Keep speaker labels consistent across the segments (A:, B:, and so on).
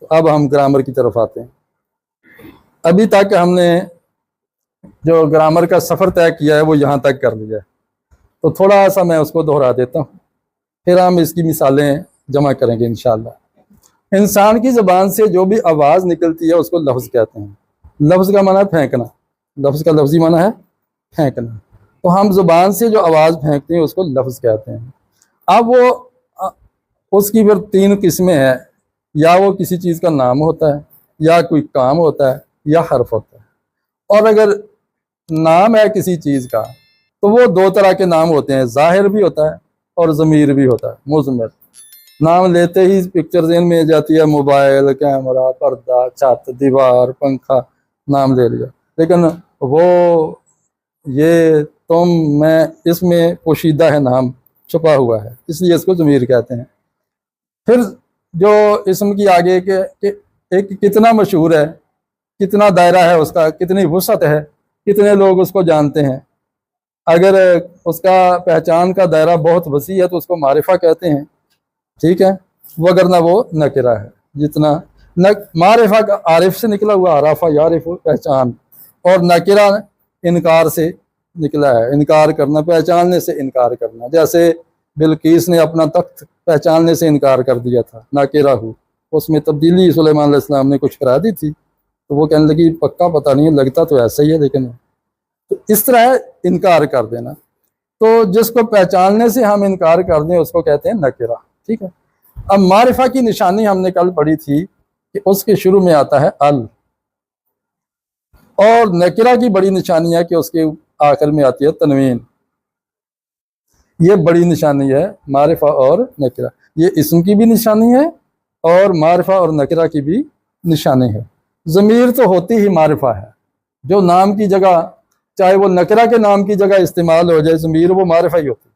A: اب ہم گرامر کی طرف آتے ہیں۔ ابھی تک ہم نے جو گرامر کا سفر طے کیا ہے وہ یہاں تک کر لیا ہے، تو تھوڑا سا میں اس کو دہرا دیتا ہوں، پھر ہم اس کی مثالیں جمع کریں گے انشاءاللہ۔ انسان کی زبان سے جو بھی آواز نکلتی ہے اس کو لفظ کہتے ہیں۔ لفظ کا معنی ہے پھینکنا، لفظ کا لفظی معنی ہے پھینکنا، تو ہم زبان سے جو آواز پھینکتے ہیں اس کو لفظ کہتے ہیں۔ اب وہ اس کی پھر 3 قسمیں ہیں، یا وہ کسی چیز کا نام ہوتا ہے، یا کوئی کام ہوتا ہے، یا حرف ہوتا ہے۔ اور اگر نام ہے کسی چیز کا تو وہ 2 طرح کے نام ہوتے ہیں، ظاہر بھی ہوتا ہے اور ضمیر بھی ہوتا ہے، مضمر۔ نام لیتے ہی پکچر ذہن میں جاتی ہے، موبائل، کیمرہ، پردہ، چھت، دیوار، پنکھا، نام لے لیا، لیکن وہ یہ تم میں، اس میں پوشیدہ ہے، نام چھپا ہوا ہے، اس لیے اس کو ضمیر کہتے ہیں۔ پھر جو اسم کی آگے کہ ایک کتنا مشہور ہے، کتنا دائرہ ہے اس کا، کتنی وسعت ہے، کتنے لوگ اس کو جانتے ہیں۔ اگر اس کا پہچان کا دائرہ بہت وسیع ہے تو اس کو معرفہ کہتے ہیں، ٹھیک ہے، وگرنہ وہ نکرہ ہے۔ جتنا معرفہ کا عارف سے نکلا ہوا، عرفہ یعرف، پہچان، اور نکرہ انکار سے نکلا ہے، انکار کرنا، پہچاننے سے انکار کرنا۔ جیسے بلقیس نے اپنا تخت پہچاننے سے انکار کر دیا تھا، ناکرہ ہو، اس میں تبدیلی سلیمان علیہ السلام نے کچھ کرا دی تھی، تو وہ کہنے لگی پکا پتہ نہیں، لگتا تو ایسا ہی ہے لیکن، تو اس طرح انکار کر دینا۔ تو جس کو پہچاننے سے ہم انکار کر دیں اس کو کہتے ہیں نکرہ، ٹھیک ہے۔ اب معرفہ کی نشانی ہم نے کل پڑھی تھی کہ اس کے شروع میں آتا ہے ال، اور نکرہ کی بڑی نشانی ہے کہ اس کے آخر میں آتی ہے تنوین۔ یہ بڑی نشانی ہے معرفہ اور نکرہ، یہ اسم کی بھی نشانی ہے اور معرفہ اور نکرہ کی بھی نشانی ہے۔ ضمیر تو ہوتی ہی معرفہ ہے، جو نام کی جگہ، چاہے وہ نکرہ کے نام کی جگہ استعمال ہو جائے، ضمیر وہ معرفہ ہی ہوتی ہے۔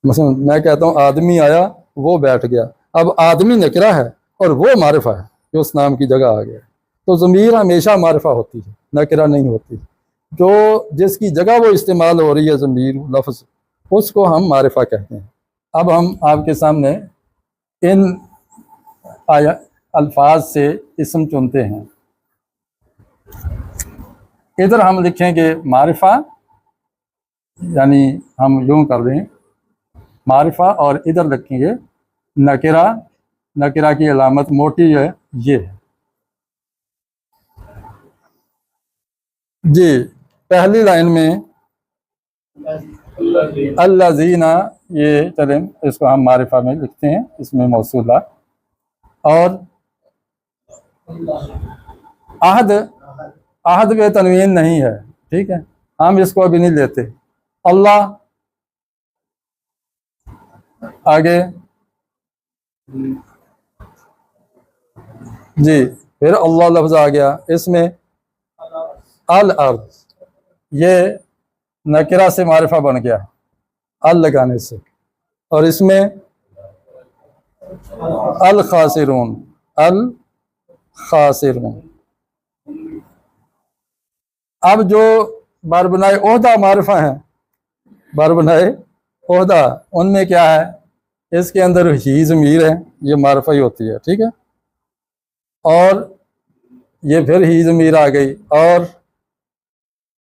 A: مثلا میں کہتا ہوں آدمی آیا، وہ بیٹھ گیا، اب آدمی نکرہ ہے اور وہ معرفہ ہے جو اس نام کی جگہ آ گیا، تو ضمیر ہمیشہ معرفہ ہوتی ہے، نکرہ نہیں ہوتی۔ جو جس کی جگہ وہ استعمال ہو رہی ہے ضمیر لفظ، اس کو ہم معرفہ کہتے ہیں۔ اب ہم آپ کے سامنے ان الفاظ سے اسم چنتے ہیں۔ ادھر ہم لکھیں گے معرفہ، یعنی ہم یوں کر دیں معرفہ، اور ادھر لکھیں گے نکرہ۔ نکرہ کی علامت موٹی ہے، یہ ہے جی۔ پہلی لائن میں الذین، یہ چلیں اس کو ہم معرفہ میں لکھتے ہیں، اس میں موصولہ، اور عہد، عہد پہ تنوین نہیں ہے، ٹھیک ہے، ہم اس کو ابھی نہیں لیتے۔ اللہ، آگے جی، پھر اللہ لفظ آ گیا، اس میں الارض، یہ نکرہ سے معرفہ بن گیا ال لگانے سے، اور اس میں الخاسرون، الخاسرون۔ اب جو بربنائے عہدہ معرفہ ہیں، بربنائے عہدہ، ان میں کیا ہے، اس کے اندر ہی ضمیر ہے، یہ معرفہ ہی ہوتی ہے، ٹھیک ہے، اور یہ پھر ہی ضمیر آ گئی، اور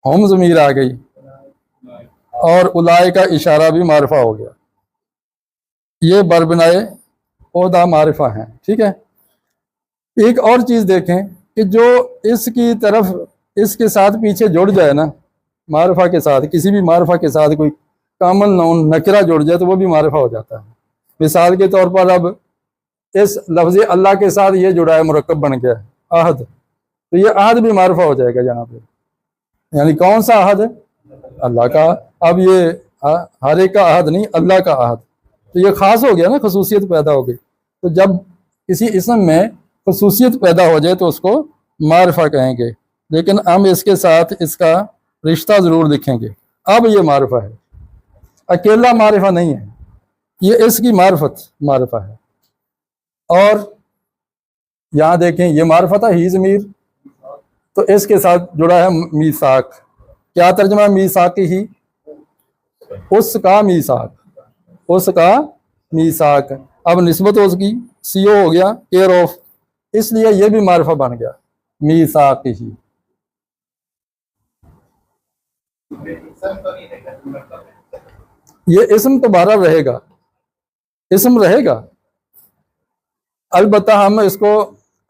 A: ہم ضمیر آ گئی، اور اولائے کا اشارہ بھی معرفہ ہو گیا۔ یہ بربنائے عہدہ معرفہ ہیں، ٹھیک ہے۔ ایک اور چیز دیکھیں کہ جو اس کی طرف، اس کے ساتھ پیچھے جڑ جائے نا، معرفہ کے ساتھ، کسی بھی معرفہ کے ساتھ کوئی کامن نون نکرہ جڑ جائے تو وہ بھی معرفہ ہو جاتا ہے۔ مثال کے طور پر اب اس لفظ اللہ کے ساتھ یہ جڑا ہے، مرکب بن گیا ہے عہد، تو یہ عہد بھی معرفہ ہو جائے گا یہاں پہ، یعنی کون سا عہد؟ اللہ کا۔ اب یہ ہر ایک کا عہد نہیں، اللہ کا عہد، تو یہ خاص ہو گیا نا، خصوصیت پیدا ہو گئی۔ تو جب کسی اسم میں خصوصیت پیدا ہو جائے تو اس کو معرفہ کہیں گے، لیکن ہم اس کے ساتھ اس کا رشتہ ضرور لکھیں گے۔ اب یہ معرفہ ہے، اکیلا معرفہ نہیں ہے، یہ اس کی معرفہ ہے۔ اور یہاں دیکھیں یہ معرفہ تھا ہی ضمیر، تو اس کے ساتھ جڑا ہے میثاق۔ کیا ترجمہ میثاق ہی؟ اس کا میثاق، اس کا میثاق۔ اب نسبت اس کی سی او ہو گیا، کیئر آف، اس لیے یہ بھی معرفہ بن گیا میثاقہ. یہ اسم تو بہرحال رہے گا، اسم رہے گا، البتہ ہم اس کو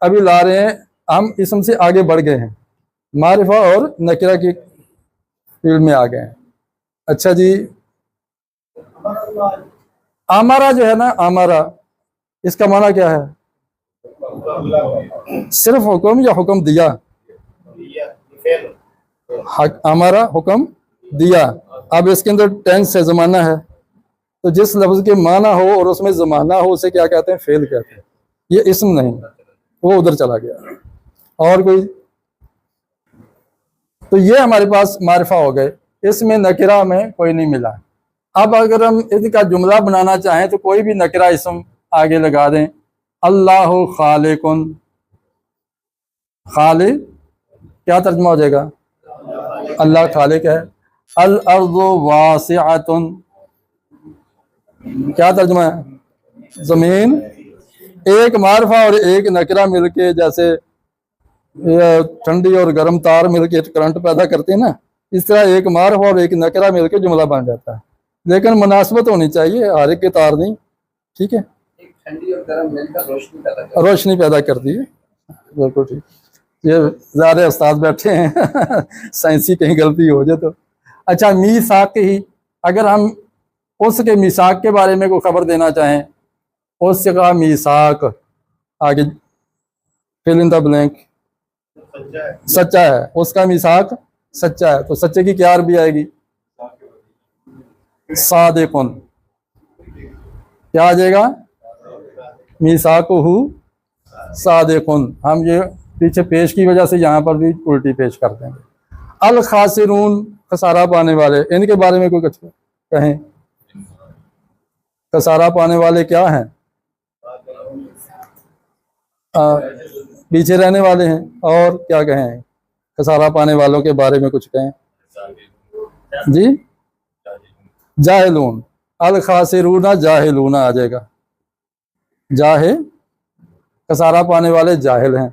A: ابھی لا رہے ہیں، ہم اسم سے آگے بڑھ گئے ہیں، معرفہ اور نکرہ کی فیلڈ میں آ گئے ہیں. اچھا جی، آمارا جو ہے نا، آمارا اس کا معنی کیا ہے؟ صرف حکم یا حکم دیا؟ آمارا حکم دیا. اب اس کے اندر ٹینس ہے، زمانہ ہے، تو جس لفظ کے معنی ہو اور اس میں زمانہ ہو اسے کیا کہتے ہیں؟ فعل کہتے ہیں. یہ اسم نہیں، وہ ادھر چلا گیا. اور کوئی؟ تو یہ ہمارے پاس معرفہ ہو گئے، اس میں نکرہ میں کوئی نہیں ملا. اب اگر ہم اس کا جملہ بنانا چاہیں تو کوئی بھی نکرہ اسم آگے لگا دیں. اللہ خالق، خالق کیا ترجمہ ہو جائے گا؟ اللہ خالق ہے. الارض واسعۃ، کیا ترجمہ ہے؟ زمین. ایک معرفہ اور ایک نکرہ مل کے جیسے ٹھنڈی اور گرم تار مل کے کرنٹ پیدا کرتے ہیں نا، اس طرح ایک معرفہ اور ایک نکرہ مل کے جملہ بن جاتا ہے. لیکن مناسبت ہونی چاہیے، ہر ایک کے تار نہیں. ٹھیک ہے،
B: ٹھنڈی اور گرم مل کر
A: روشنی پیدا کرتی ہے. بالکل ٹھیک. یہ زیادہ استاد بیٹھے ہیں سائنسی کہیں غلطی ہو جائے تو. اچھا، میثاق ہی، اگر ہم اس کے میثاق کے بارے میں کوئی خبر دینا چاہیں، اس کا میثاق آگے فل ان دا بلینک، سچا ہے. اس کا میثاق سچا ہے، تو سچے کی کیا عربی آئے گی؟ صادقن. کیا آ جائے گا؟ میثاقہ صادقن. ہم یہ پیچھے پیش کی وجہ سے یہاں پر بھی الٹی پیش کرتے ہیں. الخاسرون، خسارہ پانے والے، ان کے بارے میں کوئی کچھ کہیں؟ خسارہ پانے والے کیا ہیں؟ پیچھے رہنے والے ہیں. اور کیا کہیں خسارہ پانے والوں کے بارے میں کچھ کہیں جی؟ جاہلون. الخاسرون جاہلون آ جائے گا. جاہل، خسارہ پانے والے جاہل ہیں،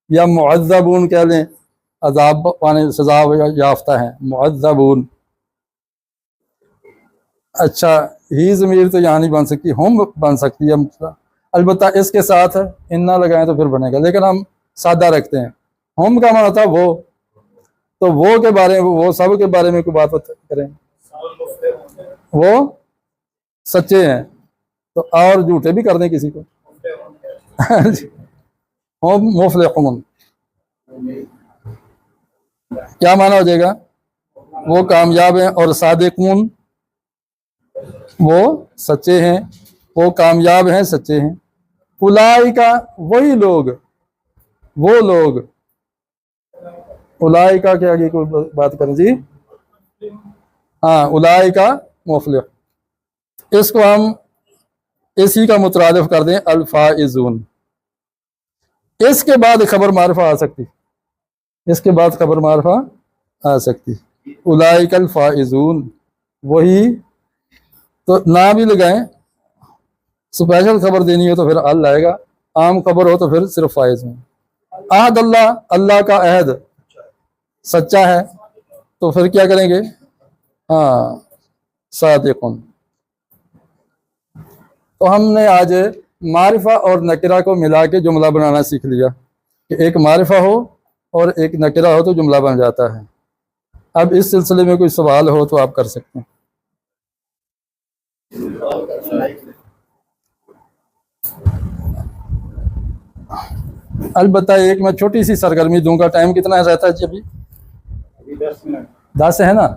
A: یا معذبون کہہ لیں، عذاب پانے سزا یافتہ ہیں، معذبون. اچھا، ہی ضمیر تو یہاں نہیں بن سکتی، ہم بن سکتی ہے، البتہ اس کے ساتھ انا لگائیں تو پھر بنے گا، لیکن ہم سادہ رکھتے ہیں. ہم کا معنی تھا وہ، تو وہ کے بارے میں، وہ سب کے بارے میں کوئی بات کریں. وہ سچے ہیں، تو اور جھوٹے بھی کر دیں کسی کو. ہم مفلحون، کیا معنی ہو جائے گا؟ وہ کامیاب ہیں. اور صادقون، وہ سچے ہیں، وہ کامیاب ہیں، سچے ہیں. اولئک، وہی لوگ، وہ لوگ. اولئک کے آگے کوئی بات کریں جی؟ ہاں، اولئک مفلح. اس کو ہم اسی کا مترادف کر دیں الفائزون. اس کے بعد خبر معرفہ آ سکتی، اس کے بعد خبر معرفہ آ سکتی. اولئک الفائزون، وہی. تو نہ بھی لگائیں، اسپیشل خبر دینی ہو تو پھر ال آئے گا، عام خبر ہو تو پھر صرف فائز میں. عہد اللہ، اللہ کا عہد سچا ہے، تو پھر کیا کریں گے؟ ہاں، صادقون. تو ہم نے آج معرفہ اور نکرہ کو ملا کے جملہ بنانا سیکھ لیا کہ ایک معرفہ ہو اور ایک نکرہ ہو تو جملہ بن جاتا ہے. اب اس سلسلے میں کوئی سوال ہو تو آپ کر سکتے ہیں. البتہ ایک میں چھوٹی سی سرگرمی دوں گا. ٹائم کتنا رہتا ہے جی؟ ابھی
B: 10 منٹ.
A: 10 ہے نا.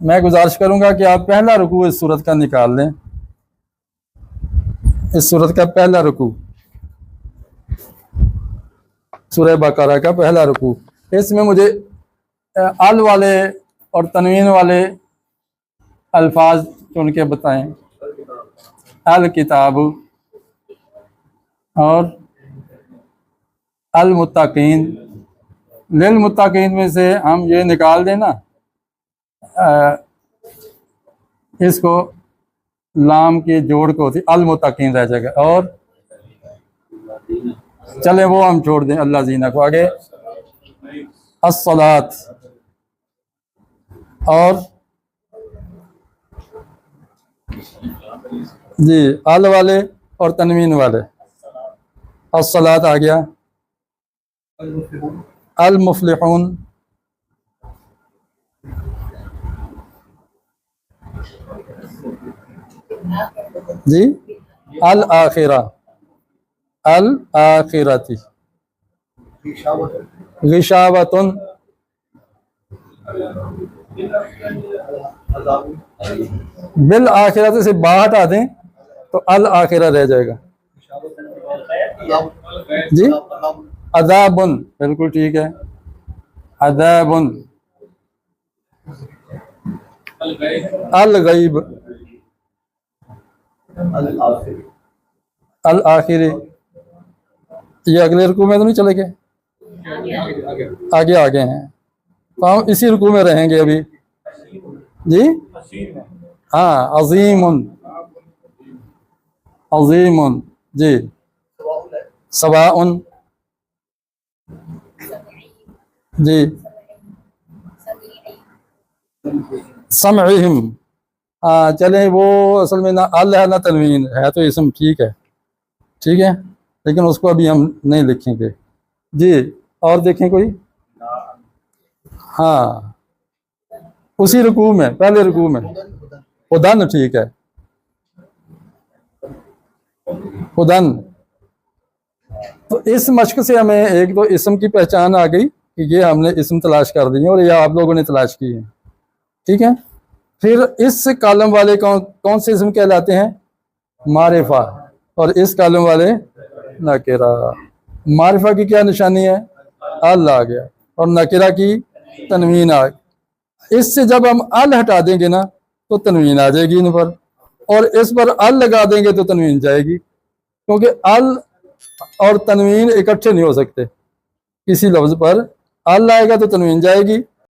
A: میں گزارش کروں گا کہ آپ پہلا رکوع اس صورت کا نکال لیں. اس صورت کا پہلا رکوع، سورہ بقرہ کا پہلا رکوع، اس میں مجھے ال والے اور تنوین والے الفاظ چن کے بتائیں. الکتاب اور المتقین. للمتقین میں سے ہم یہ نکال دیں نا، اس کو لام کے جوڑ کو ہوتی المتقین رہ جائے گا. اور چلے وہ ہم چھوڑ دیں اللہ زینہ کو. آگے الصلاۃ اور جی ال والے اور تنوین والے. الصلاۃ آ گیا. المفلحون جی الآخرہ الآخرتی. غشاوتن بالآخرت سے با ہٹا دیں تو الآخرہ رہ جائے گا. جی عذابن بالکل ٹھیک ہے. عذابن. الغیب الآخری. یہ اگلے رکوع میں تو نہیں چلے گئے؟ آگے ہیں تو ہم اسی رکوع میں رہیں گے ابھی. جی ہاں عظیم عظیم. جی سواء. جی سمعہم. ہاں چلیں وہ اصل میں نہ اللہ نہ تنوین ہے تو اسم ٹھیک ہے لیکن اس کو ابھی ہم نہیں لکھیں گے. جی اور دیکھیں کوئی. ہاں اسی رکوع میں پہلے رکوع میں خدن ٹھیک ہے. خدن. تو اس مشق سے ہمیں ایک دو اسم کی پہچان آ گئی کہ یہ ہم نے اسم تلاش کر دی ہیں اور یہ آپ لوگوں نے تلاش کی ہیں. ٹھیک ہے. پھر اس کالم والے کون سے اسم کہلاتے ہیں؟ معرفہ. اور اس کالم والے نکرہ. معرفہ کی کیا نشانی ہے؟ ال آ گیا اور نکرہ کی تنوین آ گئی. اس سے جب ہم ال ہٹا دیں گے نا تو تنوین آ جائے گی ان پر, اور اس پر ال لگا دیں گے تو تنوین جائے گی, کیونکہ ال اور تنوین اکٹھے نہیں ہو سکتے. کسی لفظ پر ال آئے گا تو تنوین جائے گی,